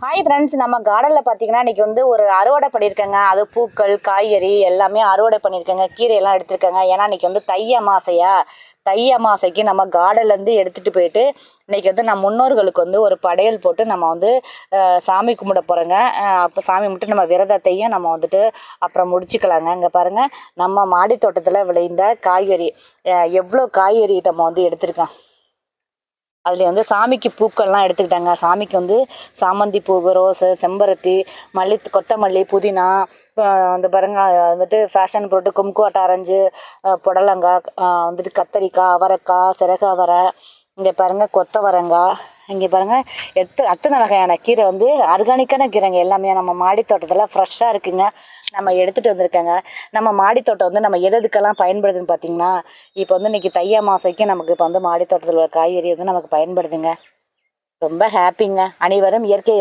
Hi friends, நம்ம கார்டனில் பார்த்தீங்கன்னா இன்றைக்கி வந்து ஒரு அறுவடை பண்ணியிருக்கேங்க. அது பூக்கள், காய்கறி எல்லாமே அறுவடை பண்ணியிருக்கேங்க. கீரையெல்லாம் எடுத்துருக்கேங்க. ஏன்னா இன்றைக்கி வந்து தை அமாவாசையா, தை அமாவாசைக்கு நம்ம கார்டன்லேருந்து எடுத்துகிட்டு போயிட்டு இன்றைக்கி வந்து நம்ம முன்னோர்களுக்கு வந்து ஒரு படையல் போட்டு நம்ம வந்து சாமி கும்பிட போகிறோங்க. அப்போ சாமி கும்பிட்டு நம்ம விரதத்தையும் நம்ம வந்துட்டு அப்புறம் முடிச்சுக்கலாங்க. இங்கே பாருங்கள், நம்ம மாடி தோட்டத்தில் விளைந்த காய்கறி எவ்வளோ காய்கறி நம்ம வந்து எடுத்திருக்கோம். அதில் வந்து சாமிக்கு பூக்கள்லாம் எடுத்துக்கிட்டாங்க. சாமிக்கு வந்து சாமந்தி பூ, ரோஸு, செம்பருத்தி, கொத்தமல்லி, புதினா, அந்த பாருங்க வந்துட்டு ஃபேஷன் போட்டு கும்குவாட்டை அரைஞ்சு, புடலங்காய், வந்துட்டு கத்தரிக்காய், அவரைக்காய், சிறகு அவரை, இங்கே பாருங்கள் கொத்தவரங்காய், இங்கே பாருங்கள் அத்தனை வகையான கீரை வந்து ஆர்கானிக்கான கீரைங்க. எல்லாமே நம்ம மாடி தோட்டத்தில் ஃப்ரெஷ்ஷாக இருக்குங்க. நம்ம எடுத்துகிட்டு வந்திருக்கேங்க. நம்ம மாடி தோட்டம் வந்து நம்ம எதுக்கெல்லாம் பயன்படுதுன்னு பார்த்தீங்கன்னா, இப்போ வந்து இன்றைக்கி தை அமாவாசைக்கு நமக்கு இப்போ வந்து மாடி தோட்டத்தில் உள்ள காய்கறி வந்து நமக்கு பயன்படுதுங்க. ரொம்ப ஹாப்பிங்க. அனைவரும் இயற்கை